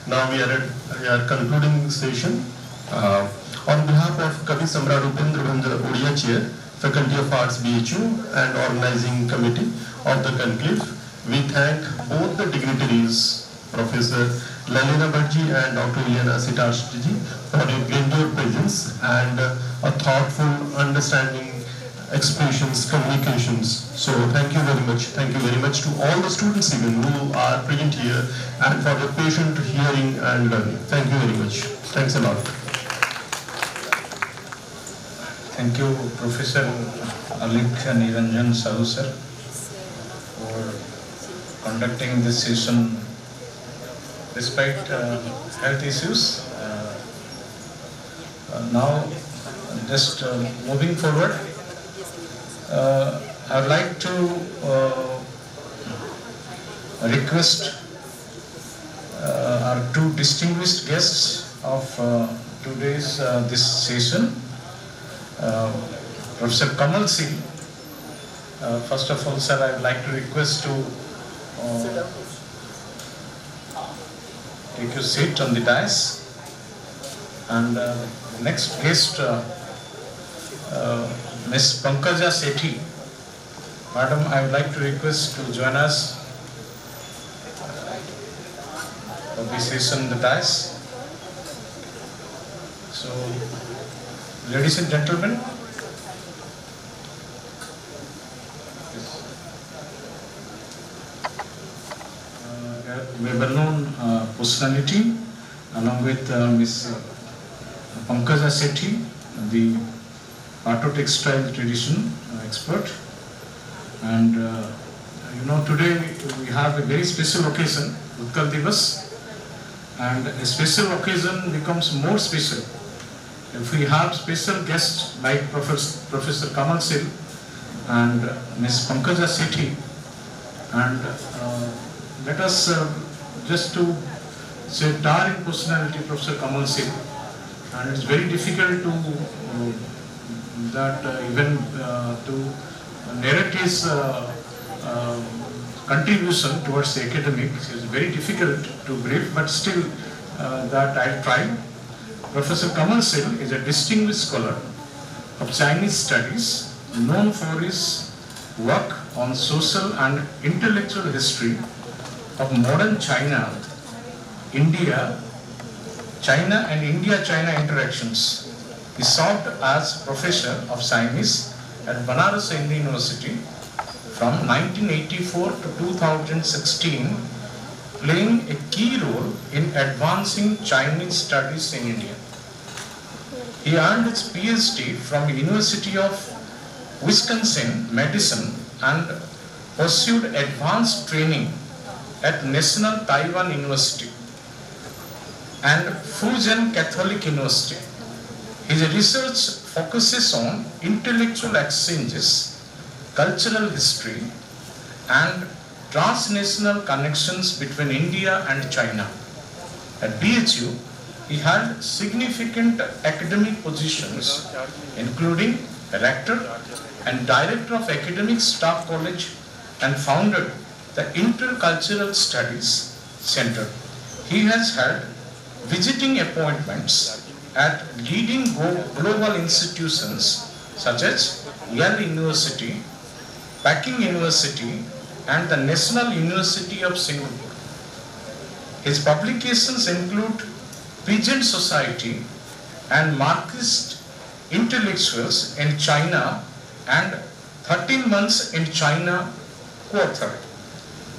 Now we are concluding the session. On behalf of Kavi Samrat Upendra Bhanja Odia Chair, Faculty of Arts BHU and Organizing Committee of the conclave, we thank both the dignitaries, Professor Lalina Bhattji and Dr. Ileana Sitarji, for your grandeur presence and a thoughtful, understanding expressions, communications. So thank you very much. Thank you very much to all the students even who are present here and for the patient hearing and learning. Thank you very much. Thanks a lot. Thank you, Professor Alik Niranjan Sahu sir, for conducting this session despite health issues. Now, just moving forward, I would like to request our two distinguished guests of today's this session, Professor Kamal Singh. First of all, sir, I would like to request to take your seat on the dais. And next guest, Ms. Pankaja Sethi. Madam, I would like to request to join us for this session on the dais. So, ladies and gentlemen, a well-known personality, along with Ms. Pankaja Sethi, the Pato textile tradition expert. And today we have a very special occasion, Utkal Divas, and a special occasion becomes more special if we have special guests like Professor Kamal Singh and Ms. Pankaja Sethi. And let us just to say towering personality, Professor Kamal Singh, and it's very difficult to even to narrate his contribution towards the academic. It's very difficult to brief, but still that I'll try. Professor Kamal Singh is a distinguished scholar of Chinese studies, known for his work on social and intellectual history of modern China, China and India-China interactions. He served as professor of Chinese at Banaras Hindu University from 1984 to 2016, playing a key role in advancing Chinese studies in India. He earned his PhD from the University of Wisconsin-Madison and pursued advanced training at National Taiwan University and Fujian Catholic University. His research focuses on intellectual exchanges, cultural history, and transnational connections between India and China. At BHU, he held significant academic positions, including Rector and Director of Academic Staff College, and founded the Intercultural Studies Center. He has held visiting appointments at leading global institutions such as Yale University, Peking University, and the National University of Singapore. His publications include Peasant Society and Marxist Intellectuals in China and 13 Months in China co-authored.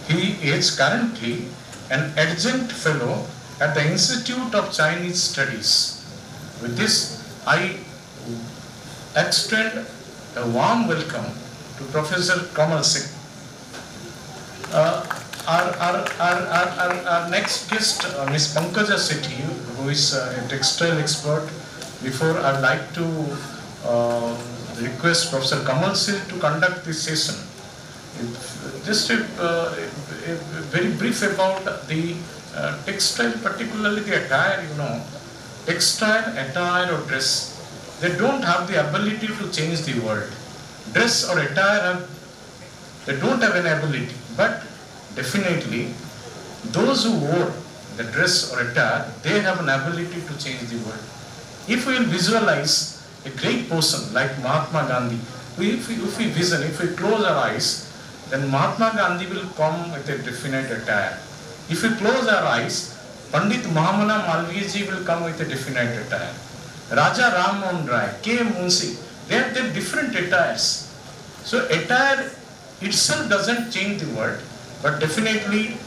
He is currently an adjunct fellow at the Institute of Chinese Studies. With this, I extend a warm welcome to Professor Kamal Singh. Our next guest, Ms. Pankaja Sethi, who is a textile expert. Before, I'd like to request Professor Kamal Singh to conduct this session. Just a very brief about the textile, particularly the attire, textile, attire or dress, they don't have the ability to change the world. Dress or attire, they don't have an ability, but definitely those who wore the dress or attire, they have an ability to change the world. If we will visualize a great person like Mahatma Gandhi, if we close our eyes, then Mahatma Gandhi will come with a definite attire. If we close our eyes, Pandit Mahamana Malviya will come with a definite attire. Raja Ram Mohan Rai, K. Munshi, they have different attires. So attire itself doesn't change the world, but definitely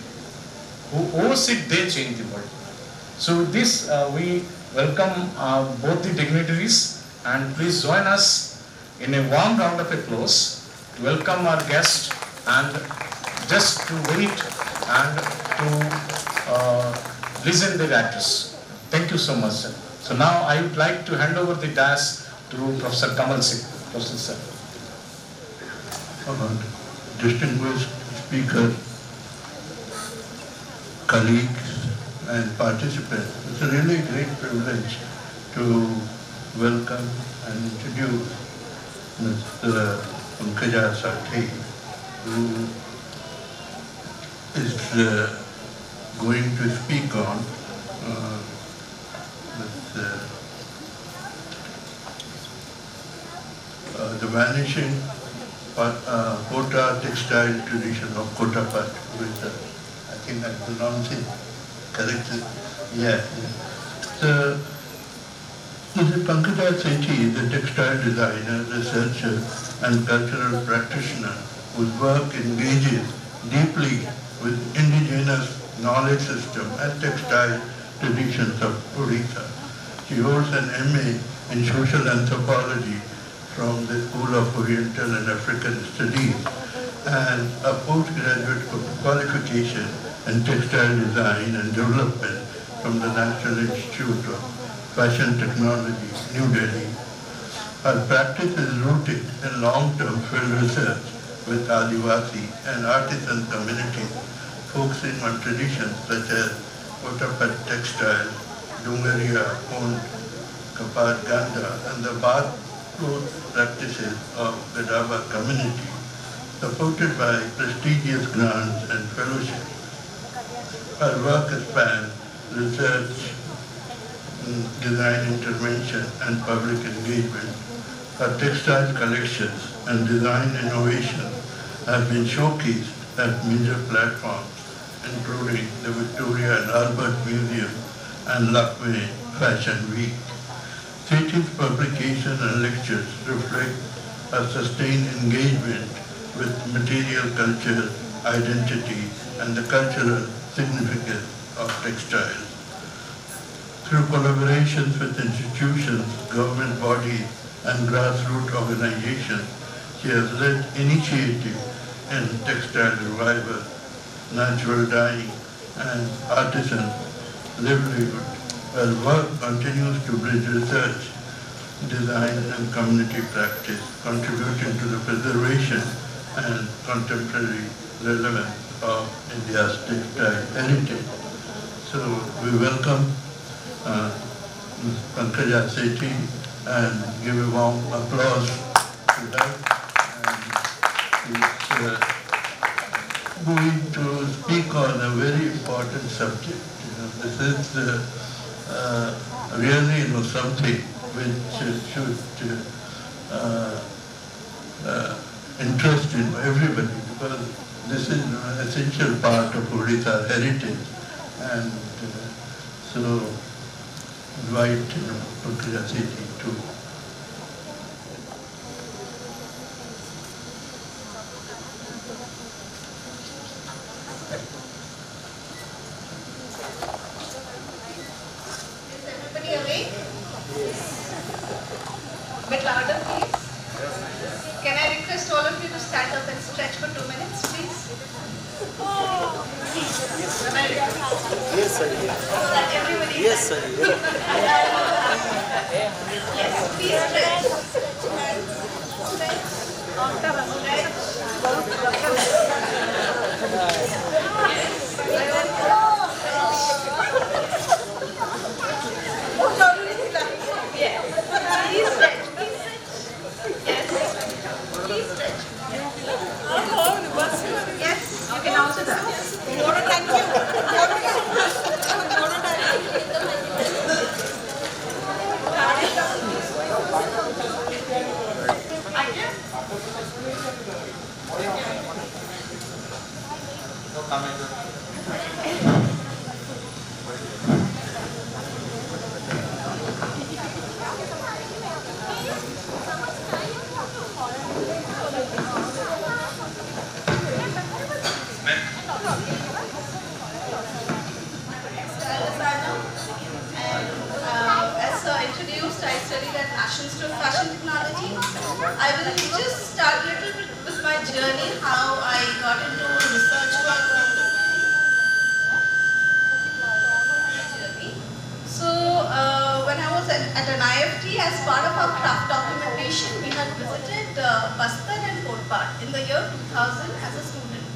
who owes it, they change the world. So with this, we welcome both the dignitaries, and please join us in a warm round of applause to welcome our guest and just to wait and to listen their address. Thank you so much, sir. So now I would like to hand over the dais to Professor Kamal Singh. Professor, sir. Distinguished speakers, colleagues and participants, it's a really great privilege to welcome and introduce Mr. Pankaj Sethi, who is going to speak on the vanishing Kota textile tradition of Kotapat, which I think I'm pronouncing correctly. Yeah. So, Mr. Pankaj Sethi is a textile designer, researcher, and cultural practitioner whose work engages deeply with indigenous knowledge system and textile traditions of Odisha. She holds an MA in social anthropology from the School of Oriental and African Studies and a postgraduate qualification in textile design and development from the National Institute of Fashion Technology, New Delhi. Her practice is rooted in long-term field research with Adivasi and artisan communities, focusing on traditions such as Kotapat textile, Dungaria, Pond, Kapar Ganda, and the bath cloth practices of the Daba community, supported by prestigious grants and fellowships. Her work spans research, design intervention, and public engagement. Her textile collections and design innovations have been showcased at major platforms, including the Victoria and Albert Museum and Lucknow Fashion Week. Sethi's publication and lectures reflect a sustained engagement with material culture, identity, and the cultural significance of textiles. Through collaborations with institutions, government bodies, and grassroots organizations, she has led initiatives in textile revival, natural dyeing, and artisan livelihood. Her work continues to bridge research, design, and community practice, contributing to the preservation and contemporary relevance of India's textile heritage. So we welcome Ms. Pankaj Sethi and give a warm applause to her. And she's going to speak on a very important subject. This is really something which should interest everybody, because this is an essential part of Odisha heritage. And so invite Pankaj Sethi to bit louder, please. Can I request all of you to stand up and stretch for 2 minutes, please? Yes, sir. So that everybody Yes, sir. Yes, please stretch. Please stretch. Yes. Please stretch. Yes, you can also dance. passions to fashion technology. I will just start a little bit with my journey, how I got into research work. So when I was at an IFT, as part of our craft documentation, we had visited Bastar and Kotpat in the year 2000 as a student.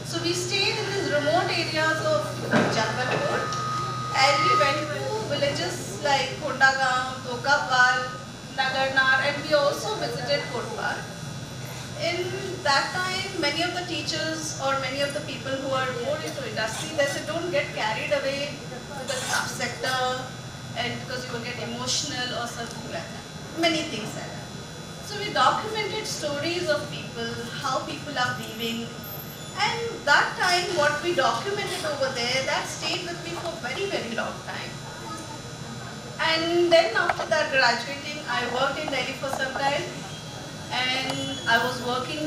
So we stayed in these remote areas of Jabalpur, and we went to villages like Kondagaon, Dokapal, Nagarnar, and we also visited Kotpat. In that time, many of the teachers or many of the people who are more into industry, they said don't get carried away with the craft sector and because you will get emotional or something like that. Many things like that. So we documented stories of people, how people are weaving, and that time what we documented over there, that stayed with me for a very, very long time. And then after that graduating, I worked in Delhi for some time, and I was working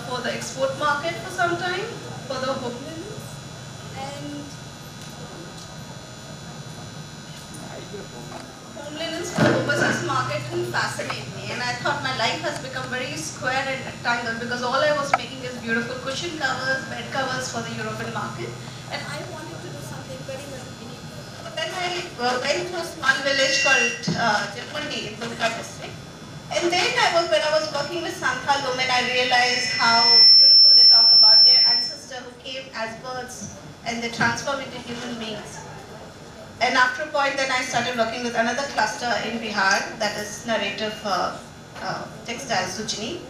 for the export market for some time, for the Homelands. And Homelands for overseas market didn't fascinate me, and I thought my life has become very square and rectangular because all I was making is beautiful cushion covers, bed covers for the European market, and I wanted to do something very, very unique. But then I went to a small village called Jepmundi in Dulka district. And then when I was working with Santhal women, I realized how beautiful they talk about their ancestor who came as birds and they transform into human beings. And after a point, then I started working with another cluster in Bihar, that is narrative textiles, Sujini.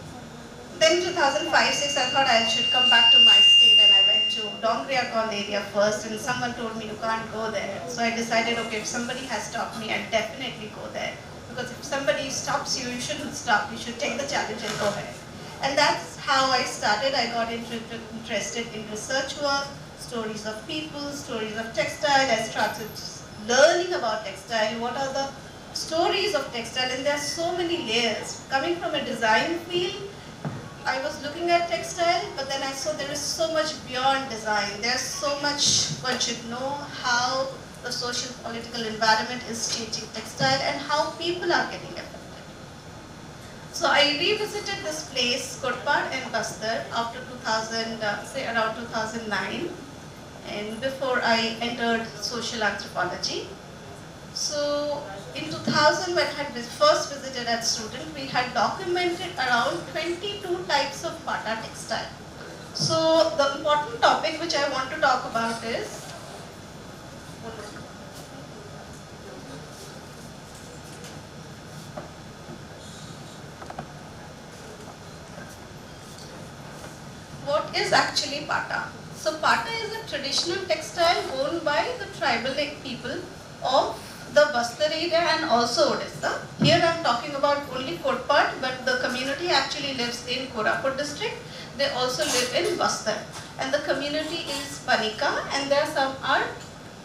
Then 2005-06, I thought I should come back to my state, and I went to Dongriakond area first, and someone told me you can't go there. So I decided, okay, if somebody has stopped me, I'll definitely go there. Because if somebody stops you, you shouldn't stop. You should take the challenge and go ahead. And that's how I started. I got interested in research work, stories of people, stories of textile. I started learning about textile. What are the stories of textile? And there are so many layers. Coming from a design field, I was looking at textile, but then I saw there is so much beyond design. There's so much one should know how the social political environment is changing textile and how people are getting affected. So I revisited this place, Kotpat and Bastar, after 2000, say around 2009, and before I entered social anthropology. So in 2000, when I had first visited as student, we had documented around 22 types of Pata textile. So the important topic which I want to talk about is what is actually Pata. So Pata is a traditional textile worn by the tribal people of the Bastar area and also Odisha. Here I am talking about only Kotpat, but the community actually lives in Koraput district. They also live in Bastar, and the community is Panika, and there some are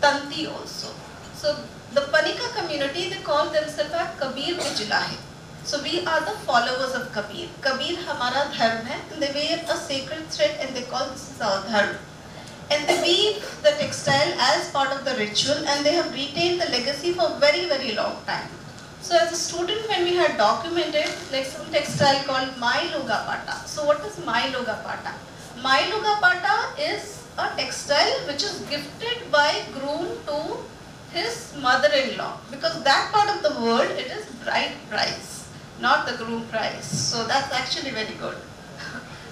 Tanti also. So the Panika community, they call themselves as Kabir Vijlahe. So we are the followers of Kabir. Kabir hamara dharma hai, and they wear a sacred thread and they call this is our dharma. And they weave the textile as part of the ritual, and they have retained the legacy for a very, very long time. So as a student, when we had documented like some textile called Mai Loga Pata. So what is Mai Loga Pata? Mai Loga Pata is a textile which is gifted by groom to his mother-in-law, because that part of the world it is bride price, not the groom price. So that's actually very good.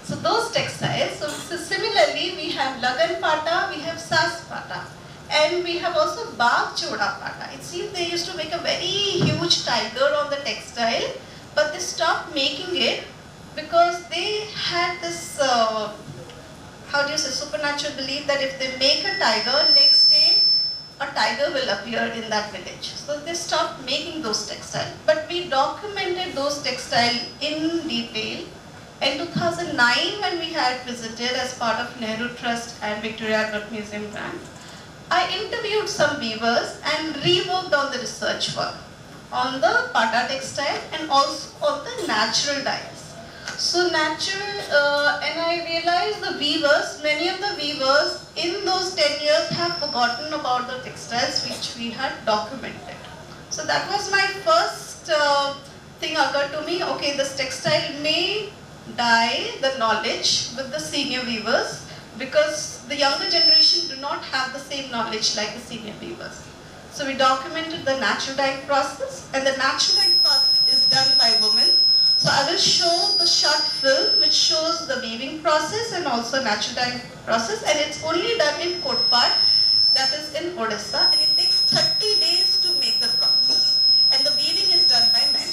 So those textiles, so similarly we have Lagan Pata, we have Sas Pata, and we have also Bagh Choda Pata. It seems they used to make a very huge tiger on the textile, but they stopped making it because they had this, supernatural belief that if they make a tiger, next day a tiger will appear in that village. So they stopped making those textiles. But we documented those textiles in detail. In 2009, when we had visited as part of Nehru Trust and Victoria Albert Museum grant, I interviewed some weavers and reworked on the research work on the Pata textile and also on the natural dyes. So and I realized the weavers, many of the weavers in those 10 years have forgotten about the textiles which we had documented. So that was my first thing occurred to me, okay, this textile may die the knowledge with the senior weavers because the younger generation do not have the same knowledge like the senior weavers. So we documented the natural dyeing process, and the natural dyeing process is done by women. So I will show the short film which shows the weaving process and also natural dyeing process, and it's only done in Kotpad, that is in Odisha, and it takes 30 days to make the process. And the weaving is done by men.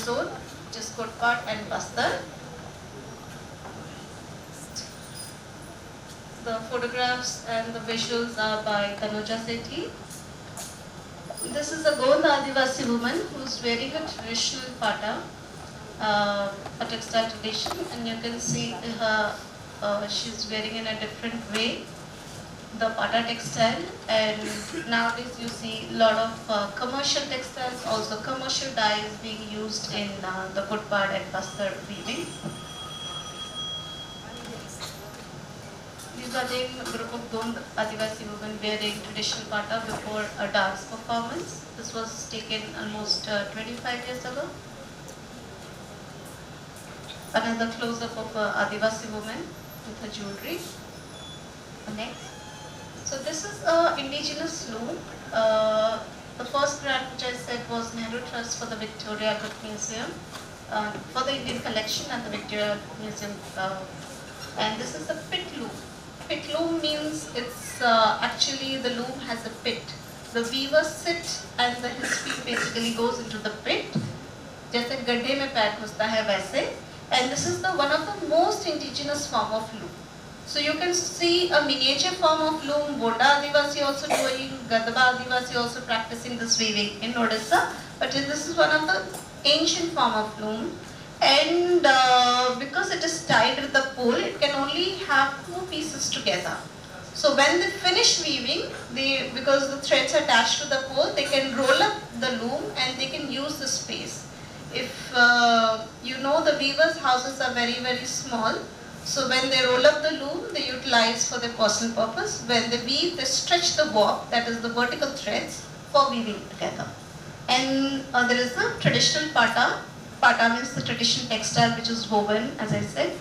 zone, which is Kotpad and Bastar. The photographs and the visuals are by Tanuja Sethi. This is a Gond Adivasi woman who's wearing a traditional pata, a textile tradition, and you can see her, she's wearing in a different way the pata textile, and nowadays you see a lot of commercial textiles, also commercial dyes being used in the Kutpad and Bastar weaving. These are the group of Gond Adivasi women wearing traditional pata before a dance performance. This was taken almost 25 years ago. Another close-up of Adivasi woman with her jewelry. Next. So this is an indigenous loom. The first grant which I said was Nehru Trust for the Victoria Albert Museum, for the Indian collection at the Victoria Museum. And this is a pit loom. Pit loom means it's actually the loom has a pit. The weaver sits and his feet basically goes into the pit. जैसे गड्ढे में पैर घुसता है वैसे. And this is the one of the most indigenous form of loom. So you can see a miniature form of loom. Boda Adivasi also doing, Gadaba Adivasi also practicing this weaving in Odisha. But this is one of the ancient form of loom. And because it is tied with the pole, it can only have two pieces together. So when they finish weaving, because the threads are attached to the pole, they can roll up the loom and they can use the space. If you know, the weavers' houses are very, very small. So when they roll up the loom, they utilize for their personal purpose. When they weave, they stretch the warp, that is the vertical threads, for weaving together. And there is the traditional pata. Pata means the traditional textile which is woven, as I said,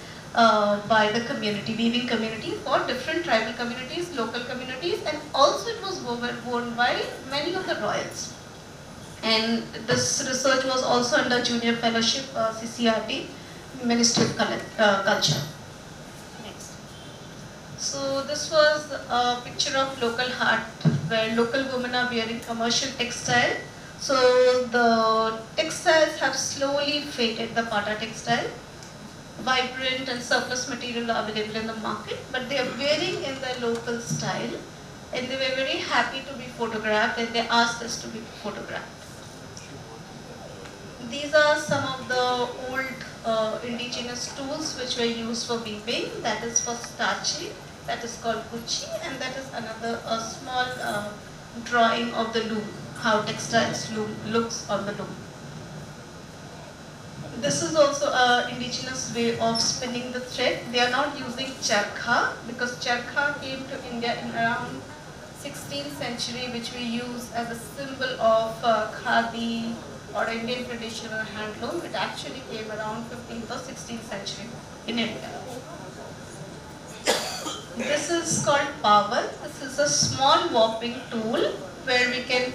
by the community, weaving community for different tribal communities, local communities, and also it was worn by many of the royals. And this research was also under Junior Fellowship, CCRT, Ministry of Culture. Next. So this was a picture of local hut where local women are wearing commercial textile. So the textiles have slowly faded, the pata textile. Vibrant and surplus material are available in the market, but they are wearing in their local style, and they were very happy to be photographed, and they asked us to be photographed. These are some of the old indigenous tools which were used for weaving. That is for starching, that is called kuchi, and that is another small drawing of the loom, how textiles looks on the loom. This is also an indigenous way of spinning the thread. They are not using charkha because charkha came to India in around 16th century, which we use as a symbol of khadi or Indian traditional handloom. It actually came around 15th or 16th century in India. This is called pawal. This is a small warping tool where they can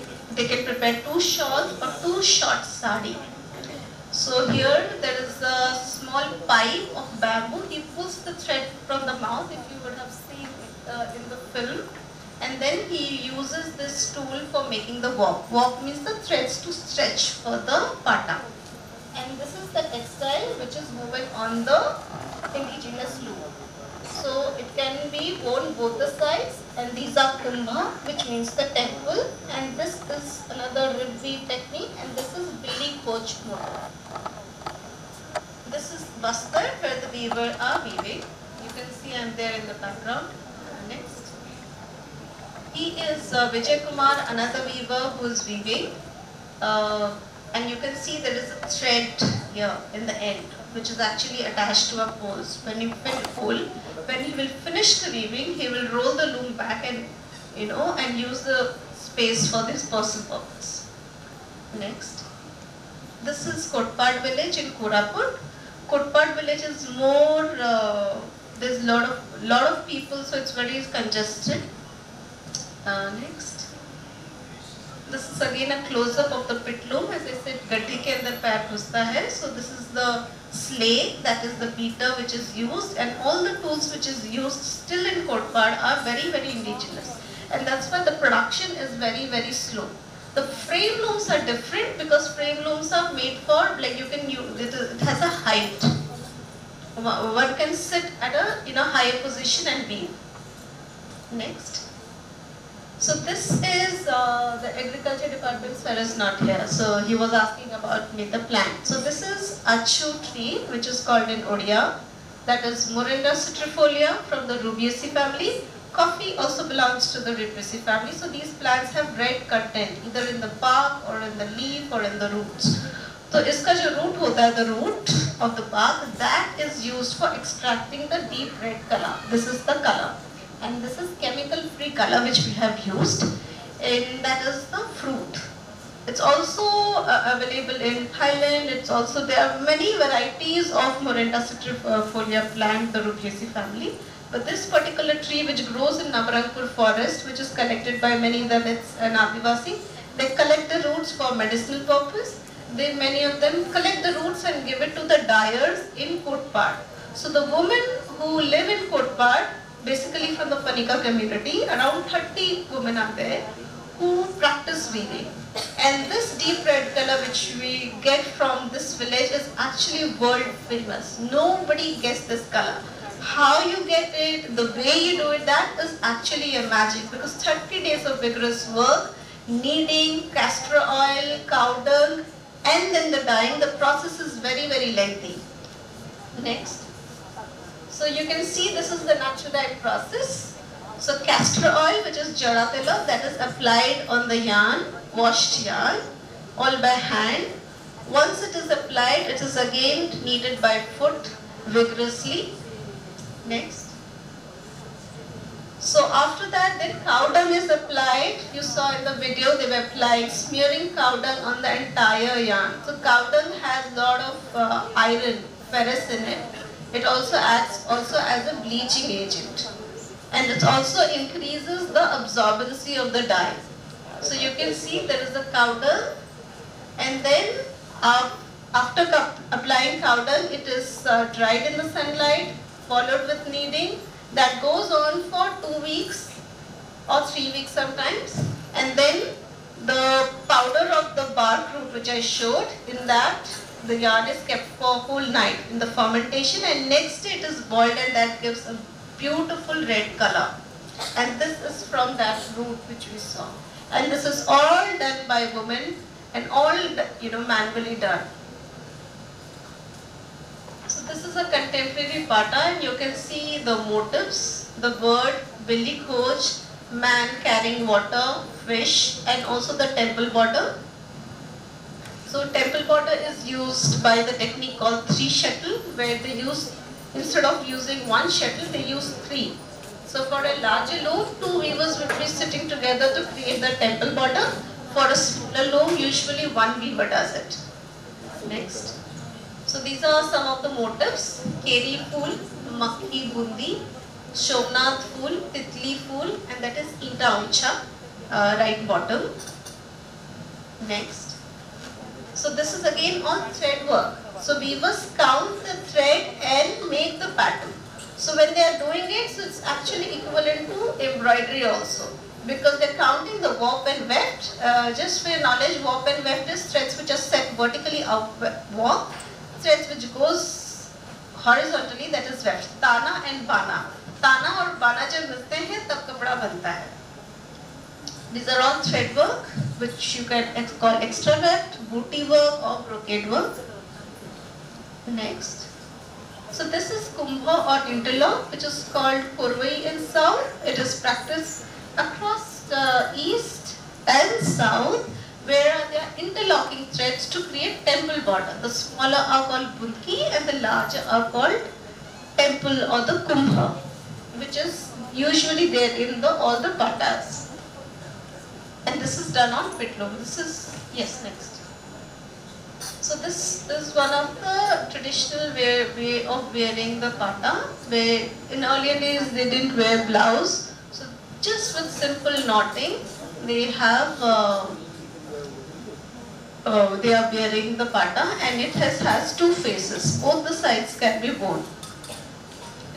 prepare 2 shawls or 2 short sari. So here there is a small pipe of bamboo. He pulls the thread from the mouth, if you would have seen it in the film, and then he uses this tool for making the warp. Warp means the threads to stretch for the pata. And this is the textile which is woven on the indigenous loom. So it can be worn both the sides, and these are kumbha, which means the temple, and this is another rib weave technique, and this is Billy Coach mode. This is Bastar, where the weaver are weaving. You can see I'm there in the background. Next. He is Vijay Kumar, another weaver who is weaving. And you can see there is a thread here in the end, which is actually attached to a pole. When you pin pole, when he will finish the weaving, he will roll the loom back and and use the space for this personal purpose. Next. This is Kotpad village in Koraput. Kotpad village is more, there's a lot of people, so it's very congested. Next. This is again a close-up of the pit loom. As I said, gadhi ke andar pair ghusta hai. So this is the slate, that is the beater which is used, and all the tools which is used still in Kotpad are very, very indigenous. And that's why the production is very, very slow. The frame looms are different because frame looms are made for, like you can use, it has a height. One can sit at a higher position and weave. Next. So this is the the agriculture department sir is not here, so he was asking about me the plant. So this is achu tree, which is called in Odia. That is Morinda citrifolia from the Rubiaceae family. Coffee also belongs to the Rubiaceae family. So these plants have red content, either in the bark or in the leaf or in the roots. So iska jo root hota hai, the root of the bark, that is used for extracting the deep red color. This is the color. And this is chemical-free color which we have used, and that is the fruit. It's also available in Thailand. It's also, there are many varieties of Morinda citrifolia plant, the Rubiaceae family. But this particular tree which grows in Nabarangpur forest, which is collected by many Dalits and Adivasi, they collect the roots for medicinal purpose. Many of them collect the roots and give it to the dyers in Kotpad. So the women who live in Kotpad, basically from the Panika community, around 30 women are there who practice weaving. And this deep red color which we get from this village is actually world famous. Nobody gets this color. How you get it, the way you do it, that is actually a magic, because 30 days of vigorous work, kneading, castor oil, cow dung, and then the dyeing. The process is very, very lengthy. Next. So you can see this is the natural dye process. So castor oil, which is jada tela, that is applied on the yarn, washed yarn, all by hand. Once it is applied, it is again kneaded by foot vigorously. Next. So after that, then cow dung is applied. You saw in the video they were applying, smearing cow dung on the entire yarn. So cow dung has a lot of iron, ferrous in it. It also acts as a bleaching agent. And it also increases the absorbency of the dye. So you can see there is a cow dung, and then after applying cow dung, it is dried in the sunlight, followed with kneading. That goes on for 2 weeks or 3 weeks sometimes. And then the powder of the bark root which I showed, in that the yarn is kept for a whole night in the fermentation, and next day it is boiled, and that gives a beautiful red color. And this is from that root which we saw. And this is all done by women and all manually done. So this is a contemporary pata, and you can see the motifs, the bird, billy coach, man carrying water, fish, and also the temple border. So temple border is used by the technique called 3 shuttle, where they use, instead of using 1 shuttle, they use 3. So for a larger loom, 2 weavers will be sitting together to create the temple border. For a smaller loom, usually 1 weaver does it. Next. So these are some of the motifs: Keri Phool, Makki Bundi, Shomnath Phool, Titli Phool, and that is Ita Uncha, right bottom. Next. So this is again on thread work. So weavers count the thread and make the pattern. So when they are doing it, so it's actually equivalent to embroidery also, because they're counting the warp and weft. Just for your knowledge, warp and weft is threads which are set vertically warp, threads which goes horizontally, that is weft. Tana and bana. Tana और bana जब मिलते हैं तब कपड़ा बनता है. These are all thread work, which you can call extra weft, booty work, or brocade work. Next. So this is kumbha or interlock, which is called Purvai in south. It is practiced across the east and south, where there are interlocking threads to create temple border. The smaller are called bunki and the larger are called temple or the kumbha, which is usually there in all the patas. And this is done on pitloom. This is, yes, next. So this is one of the traditional way of wearing the pata, where in earlier days they didn't wear blouse. So just with simple knotting, they have they are wearing the pata, and it has 2 faces. Both the sides can be worn.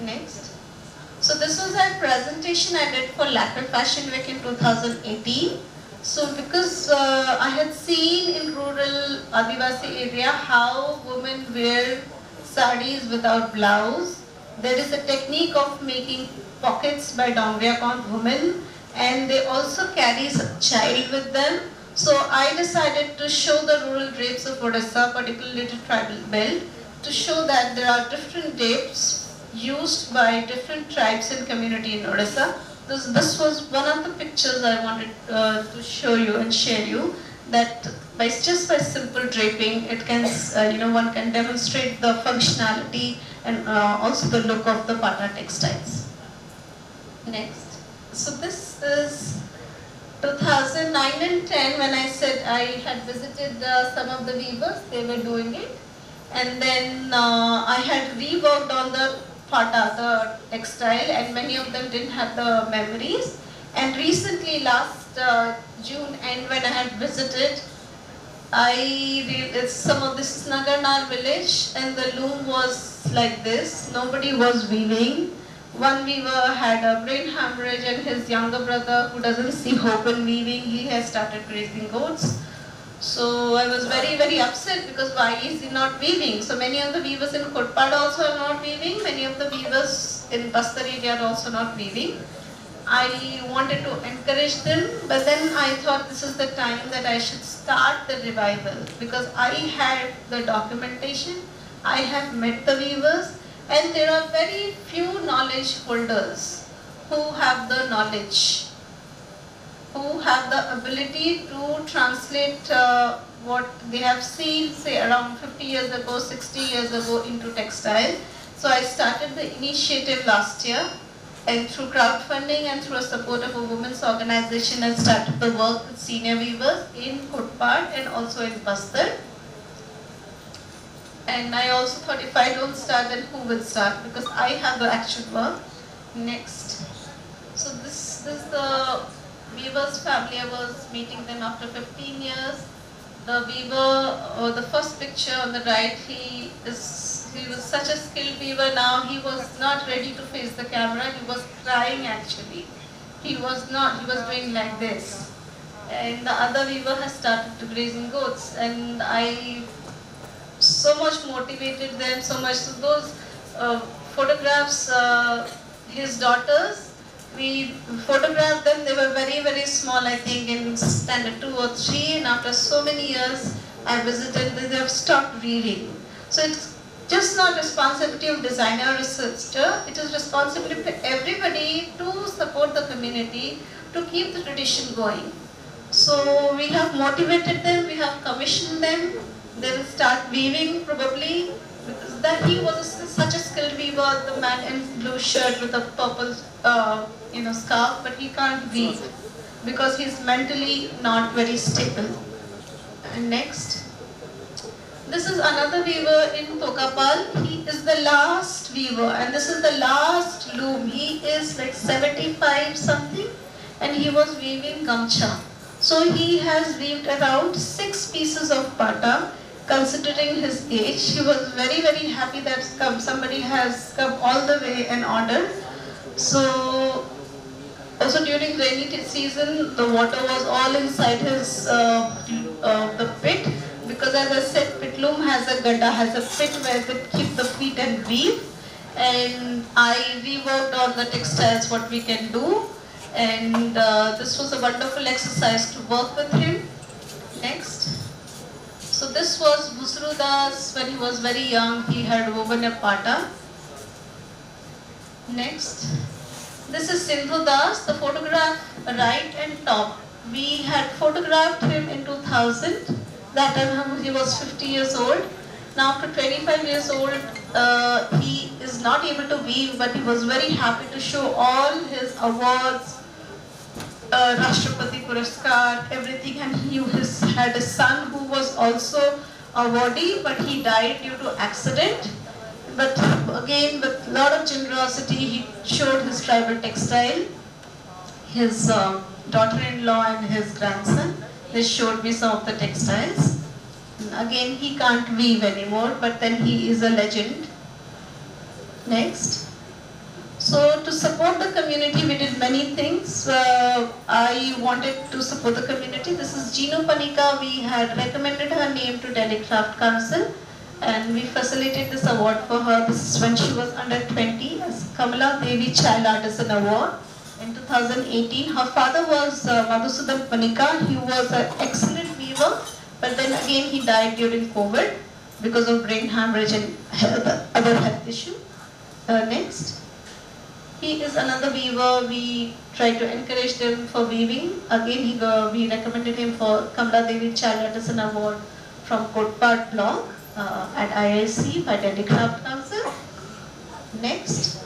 Next. So this was a presentation I did for Lacquer Fashion Week in 2018. So because I had seen in rural Adivasi area how women wear sarees without blouse. There is a technique of making pockets by Dongriakon women, and they also carries a child with them. So I decided to show the rural drapes of Odisha, particularly to tribal belt, to show that there are different drapes used by different tribes and community in Odisha. This was one of the pictures I wanted to show you and share you, that just by simple draping, it can, one can demonstrate the functionality and also the look of the Pata textiles. Next. So this is 2009 and 10 when I said I had visited some of the weavers, they were doing it. And then I had reworked on the Pata, the textile, and many of them didn't have the memories. And recently, last June end when I had visited, this is Nagarnar village, and the loom was like this. Nobody was weaving. One weaver had a brain hemorrhage, and his younger brother, who doesn't see hope in weaving, he has started grazing goats. So I was very, very upset because why is he not weaving? So many of the weavers in Kotpad also are not weaving. Many of the weavers in Bastar area are also not weaving. I wanted to encourage them, but then I thought this is the time that I should start the revival, because I had the documentation, I have met the weavers, and there are very few knowledge holders who have the knowledge, who have the ability to translate what they have seen, say around 50 years ago, 60 years ago into textile. So I started the initiative last year, and through crowdfunding and through a support of a women's organization, I started the work with senior weavers in Kotpad and also in Bastar. And I also thought if I don't start, then who will start? Because I have the actual work. Next. So this is the weaver's family. I was meeting them after 15 years. The weaver, the first picture on the right, he was such a skilled weaver. Now he was not ready to face the camera. He was crying actually. He was doing like this. And the other weaver has started to grazing goats. And I so much motivated them, so much. So those photographs, his daughters, we photographed them. They were very, very small, I think in standard 2 or 3, and after so many years I visited, they have stopped weaving. So it's just not responsibility of designer or researcher, it is responsibility for everybody to support the community, to keep the tradition going. So we have motivated them, we have commissioned them, they will start weaving probably, because that he was such a skilled weaver, the man in blue shirt with a purple scarf, but he can't weave because he's mentally not very stable. And next. This is another weaver in Tokapal. He is the last weaver, and this is the last loom. He is like 75 something, and he was weaving gamcha. So he has weaved around 6 pieces of pata. Considering his age, he was very, very happy that somebody has come all the way and ordered. So also during rainy season, the water was all inside his the pit, because as I said, pitloom has a gadda, has a pit where they keep the feet and weave. And I reworked on the textiles what we can do, and this was a wonderful exercise to work with him. Next. So this was Busru Das when he was very young. He had woven a pata. Next. This is Sindhu Das, the photograph right and top. We had photographed him in 2000. That time he was 50 years old. Now after 25 years old, he is not able to weave, but he was very happy to show all his awards, Rashtrapati Puraskar, everything, and he had a son who was also awardee, but he died due to accident. But again, with a lot of generosity, he showed his tribal textile. His daughter-in-law and his grandson, they showed me some of the textiles. Again, he can't weave anymore, but then he is a legend. Next. So to support the community, we did many things. I wanted to support the community. This is Jeenu Panika. We had recommended her name to Delhi Craft Council, and we facilitated this award for her. This is when she was under 20, as Kamala Devi Child Artisan Award. And in 2018. Her father was Madhusudan Panika. He was an excellent weaver, but then again he died during COVID because of brain hemorrhage and other health issue. Next. He is another weaver. We try to encourage them for weaving. Again, we recommended him for Kamala Devi Child Artisan Award from Kotpad block at IIC by Delhi Craft Council. Next.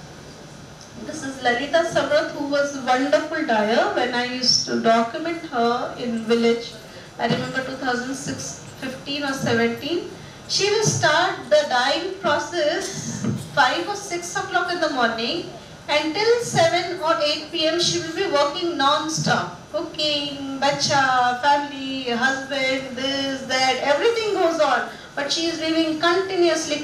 This is Lalita Samrat, who was a wonderful dyer. When I used to document her in village, I remember 2015 or 17, she will start the dyeing process 5 or 6 o'clock in the morning. Until 7 or 8 p.m. she will be working non-stop. Cooking, bacha, family, husband, this, that, everything goes on. But she is weaving continuously,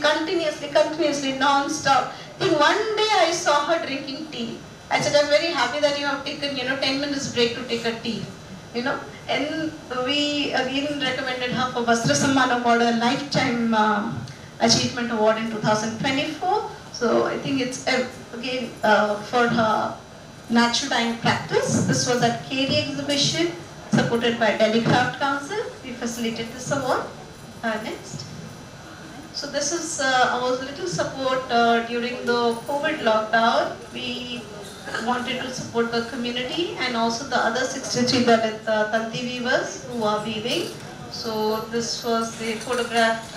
non-stop. Then one day I saw her drinking tea. I said, I'm very happy that you have taken, 10 minutes break to take a tea. And we again recommended her for Vastra Samman Award, a lifetime achievement award in 2024. So I think it's again for her natural dyeing practice. This was at KD exhibition supported by Delhi Craft Council. We facilitated this award. Next. So this is our little support during the COVID lockdown. We wanted to support the community and also the other 63 Dalit Tanti weavers who are weaving. So this was the photograph,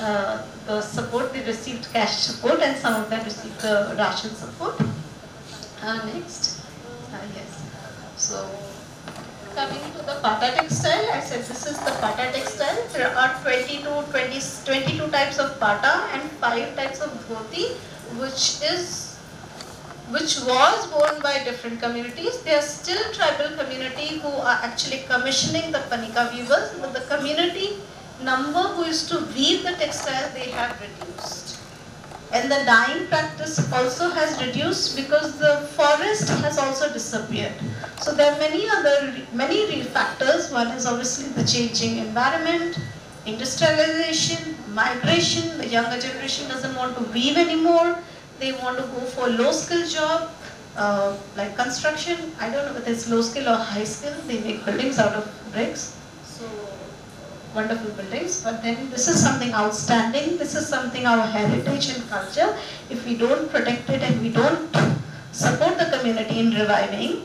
the support. They received cash support and some of them received the ration support. Next. Yes. So coming to the Pata textile, I said this is the Pata textile. There are 22 types of Pata and 5 types of dhoti, which was worn by different communities. There are still tribal community who are actually commissioning the Panika weavers, but the community number who used to weave the textile, they have reduced. And the dyeing practice also has reduced because the forest has also disappeared. So there are many factors. One is obviously the changing environment, industrialization, migration. The younger generation doesn't want to weave anymore. They want to go for low skill job, like construction. I don't know whether it's low skill or high skill. They make buildings out of bricks. So wonderful buildings. But then this is something outstanding. This is something our heritage and culture. If we don't protect it and we don't support the community in reviving,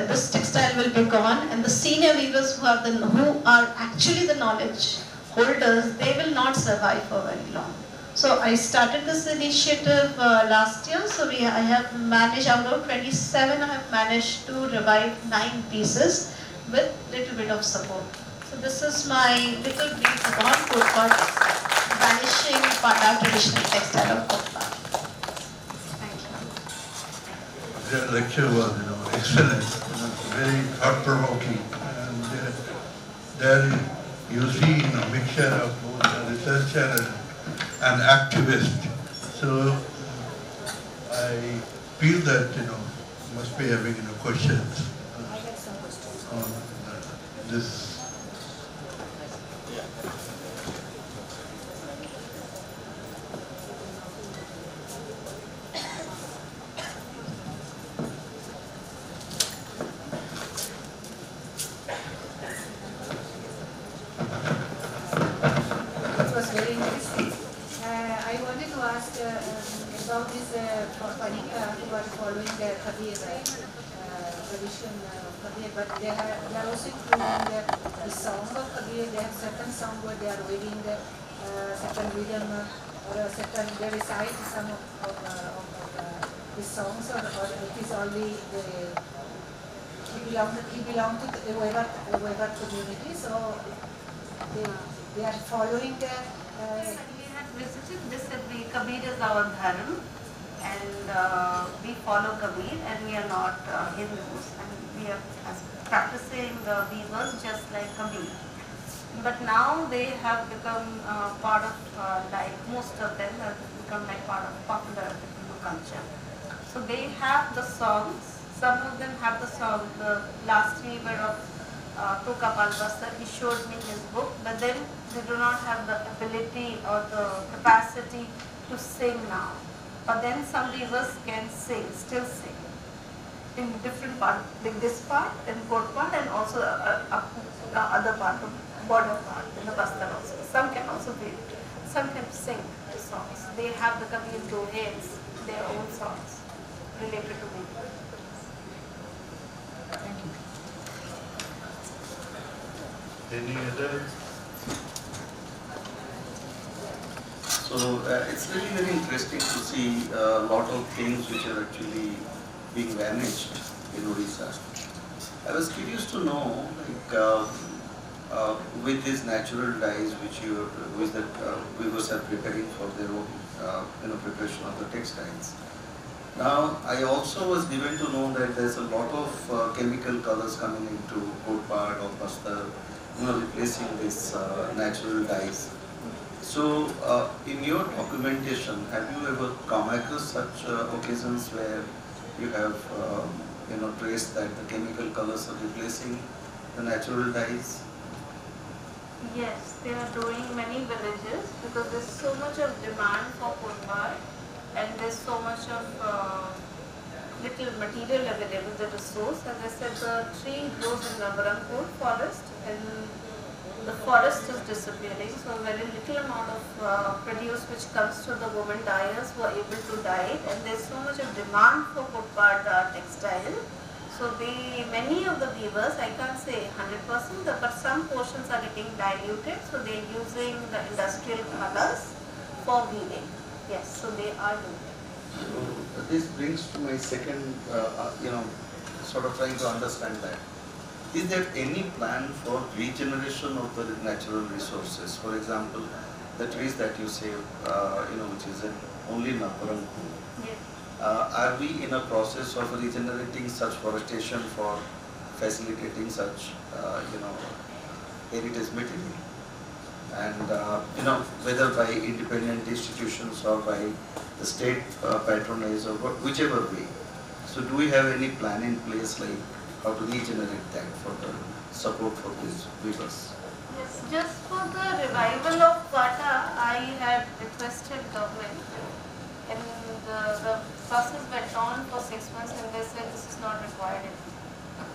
this textile will be gone. And the senior weavers who are actually the knowledge holders, they will not survive for very long. So I started this initiative last year. So I have managed, out of 27, I have managed to revive 9 pieces with little bit of support. So this is my little brief about Kotpad, vanishing Pata traditional textile of Kotpad. Thank you. The lecture was, excellent, very thought-provoking, and there you see, a mixture of both a researcher and activist. So I feel that must be having questions on this. It was very interesting. I wanted to ask about this Panika who are following the Kabir tradition of Kabir, but they are also including the song of Kabir. They have certain song where they are waving certain rhythm or a certain, they recite some of the songs, or it is only he belong to the Weber community, so they are following the. We had visited this. Kabir is our dharma, and we follow Kabir, and we are not Hindus, and we are practicing weavers just like Kabir. But now they have become part of, like most of them have become like part of popular Hindu culture. So they have the songs. Some of them have the song. The last weaver of Tokapal Bastar, he showed me his book, but then they do not have the ability or the capacity to sing now. But then some weavers can sing, still sing. in different part, like this part and court part, and also the other part, the border part, in the Bastar also. Some can also be, some can sing the songs. They have the Kabir Dohels, their own songs related to Weaver. Any other? So it's really very interesting to see a lot of things which are actually being vanished in Odisha. I was curious to know, like, with these natural dyes which the weavers are preparing for their own, preparation of the textiles. Now, I also was given to know that there's a lot of chemical colors coming into Kotpad or Bastar, replacing these natural dyes. So, in your documentation, have you ever come across such occasions where you have, traced that the chemical colors are replacing the natural dyes? Yes, they are doing many villages because there's so much of demand for Kotpad and there's so much of little material available that is sourced. As I said, the tree grows in Nabarangpur forest and the forest is disappearing, so very little amount of produce which comes to the women dyers who are able to dye it, and there's so much of demand for Kotpad textile. So many of the weavers, I can't say 100%, but some portions are getting diluted, so they're using the industrial colors for weaving. Yes, so they are doing it. So this brings to my second, sort of trying to understand that. Is there any plan for regeneration of the natural resources? For example, the trees that you say, which is only in Nabarangpur. Yes. Are we in a process of regenerating such forestation for facilitating such, heritage material? And, whether by independent institutions or by the state patronage or whichever way. So do we have any plan in place, like how to regenerate that for the support for these weavers? Yes, just for the revival of Pata, I had requested government, and the process went on for 6 months and they said this is not required anymore.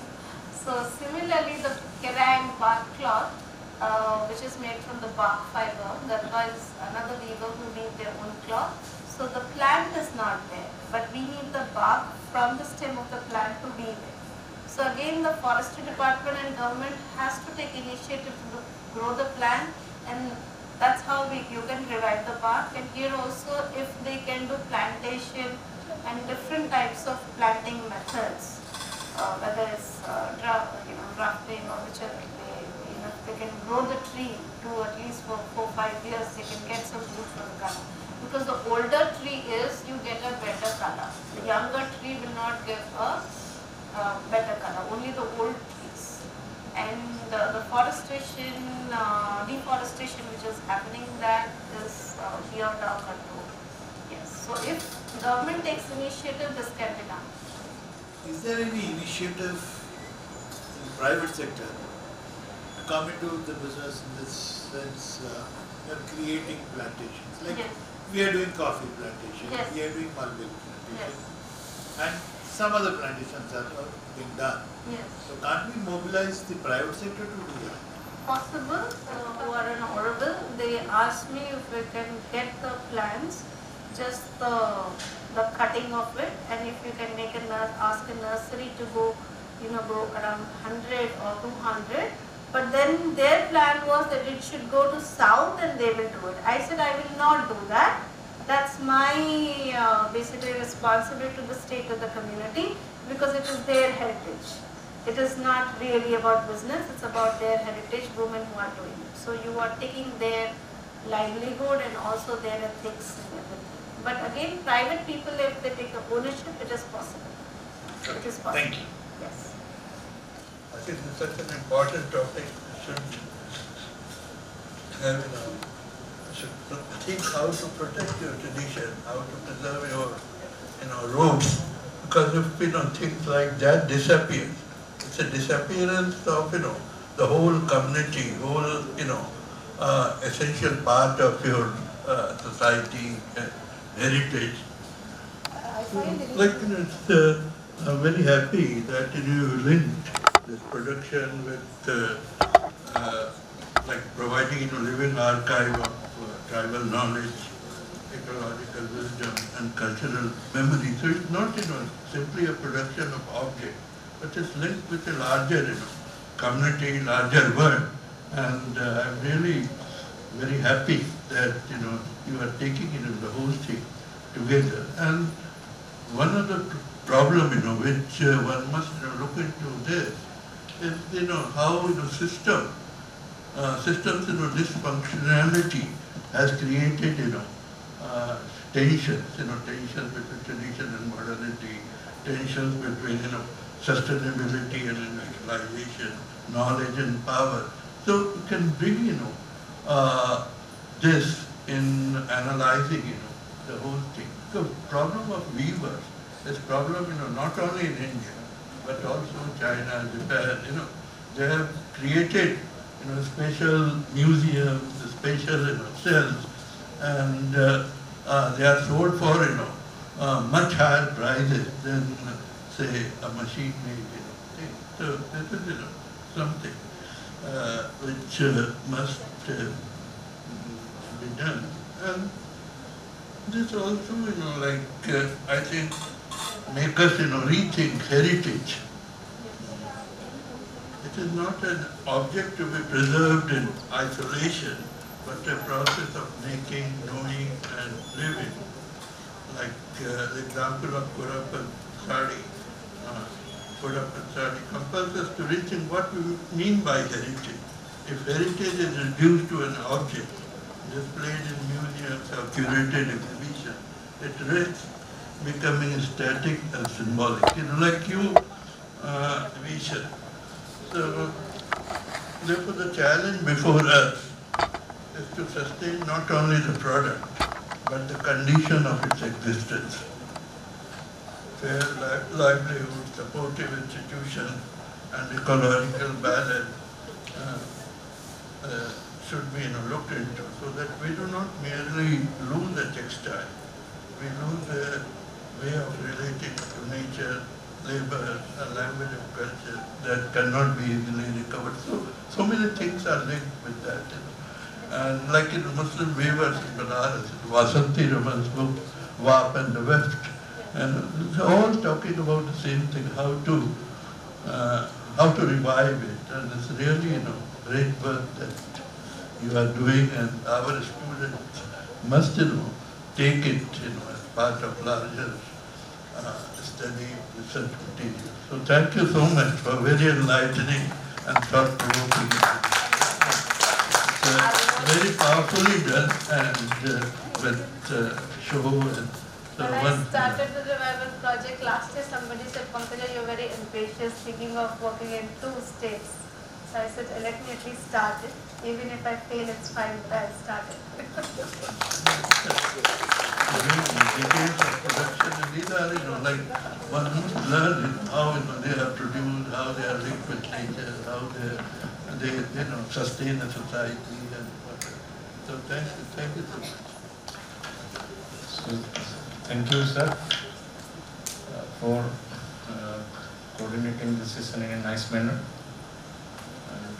So similarly, the kerang bark cloth, which is made from the bark fiber, that was another weaver who made their own cloth. So the plant is not there, but we need the bark from the stem of the plant to be there. So again, the forestry department and government has to take initiative to grow the plant, and that's how you can revive the bark. And here also, if they can do plantation and different types of planting methods, whether it's grafting or whichever, they can grow the tree to at least for 4-5 years, they can get some fruit from the color. Because the older tree is, you get a better color. The younger tree will not give a better color, only the old trees. And the deforestation which is happening, that is beyond our control. Yes, so if government takes initiative, this can be done. Is there any initiative in the private sector to come into the business in this sense, creating plantations? Like Yes. we are doing coffee plantation, Yes. we are doing mulberry plantation, Yes. and some other plantations are being done. Yes. So can't we mobilize the private sector to do that? Possible, who are in Auroville, they asked me if we can get the plants, just the cutting of it, and if you can ask a nursery to go around 100 or 200. But then their plan was that it should go to south and they will do it. I said I will not do that. That's my basically responsibility to the state, to the community, because it is their heritage. It is not really about business, it's about their heritage, women who are doing it. So you are taking their livelihood and also their ethics and everything. But again, private people, if they take the ownership, it is possible. It is possible. Thank you. Yes. I think it's such an important topic. Should have, should think how to protect your tradition, how to preserve your, roots. Because if things like that disappear, it's a disappearance of the whole community, whole essential part of your society heritage. I find it Like I'm very happy that you linked this production with like providing living archive of tribal knowledge, ecological wisdom and cultural memory. So it's not simply a production of object, but it's linked with a larger community, larger world. And I'm really very happy that you are taking the whole thing together. And one of the problem which one must look into this is how systems dysfunctionality has created tensions tensions between tradition and modernity, tensions between sustainability and industrialization, knowledge and power. So you can bring this in analyzing the whole thing. The problem of weavers is problem not only in India but also China, Japan. They have created special museums, special cells, and they are sold for much higher prices than say a machine made thing. So this is something which must be done. And this also I think make us rethink heritage. It is not an object to be preserved in isolation, but a process of making, knowing and living. Like the example of Kodappan Sari. Kodappan Sari compels us to rethink what we mean by heritage. If heritage is reduced to an object, displayed in museums or curated exhibition, it risks becoming static and symbolic. Like you, Visha. So, therefore the challenge before us is to sustain not only the product, but the condition of its existence. Fair livelihood, supportive institutions, and ecological balance should be looked into, so that we do not merely lose a textile, we lose a way of relating to nature, labor, a language of culture that cannot be easily recovered. So many things are linked with that. And like in Muslim weavers in Banaras, Vasanti Raman's book, WAP and the Weft, and they're all talking about the same thing, how to revive it. And it's really great work that you are doing, and our students must take it as part of larger study research material. So thank you so much for very enlightening and thought-provoking. It's very powerfully done and with show and so when one. I started the revival project last year, somebody said, Pankaja, you're very ambitious, thinking of working in 2 states. So I said, let me at least start it. Even if I fail, it's fine, but I'll start it. Details of production, and these are, like one must learn how they are produced, how they are linked with nature, how they sustain a society and whatever. So thank you so much. So, thank you, sir, for coordinating this session in a nice manner. And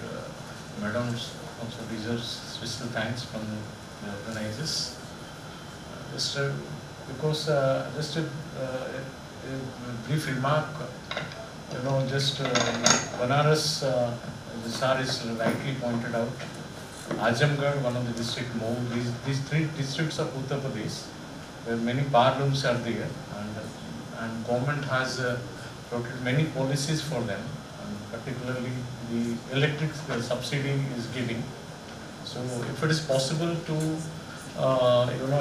madams also deserves special thanks from the organizers. Just a brief remark. Banaras, the sir is rightly pointed out. Azamgarh, one of the district, these 3 districts of Uttar Pradesh, where many power looms are there, and government has provided many policies for them, and particularly the electric subsidy is giving. So if it is possible to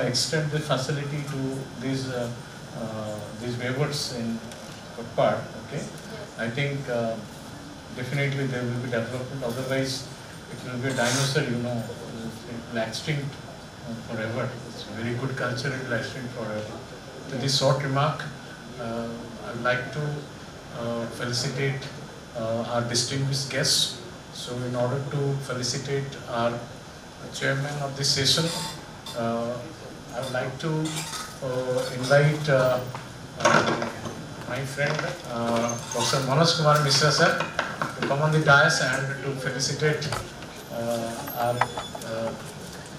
extend the facility to these waivers in Kotpad, okay, I think definitely there will be development. Otherwise, it will be a dinosaur, it will extinct forever. It's a very good culture, it will extinct forever. With this short remark, I would like to felicitate our distinguished guests. So in order to felicitate our chairman of this session, I would like to invite my friend Professor Manoj Kumar Mishra sir to come on the dais and to felicitate our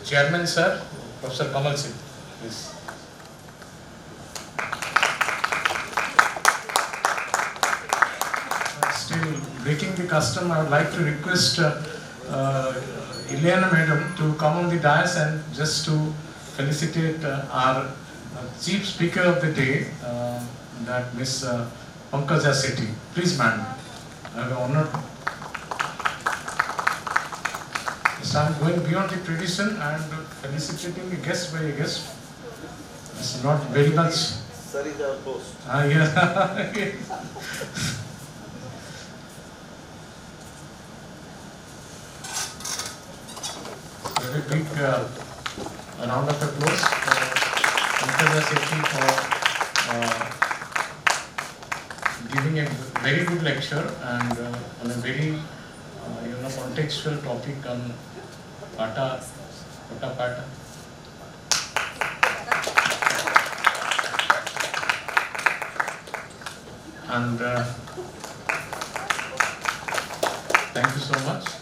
chairman sir, Professor Kamal Singh. Please. Still breaking the custom, I would like to request Ileana madam to come on the dais and just to felicitate our chief speaker of the day, that Miss Pankaja Sethi. Please, madam. I have the honor. So I am going beyond the tradition and felicitating a guest by a guest. It's not very much. Sir is our host. Yeah. Very big round of applause for Pankaja Sethi for giving a very good lecture and on a very contextual topic on Pata. And thank you so much.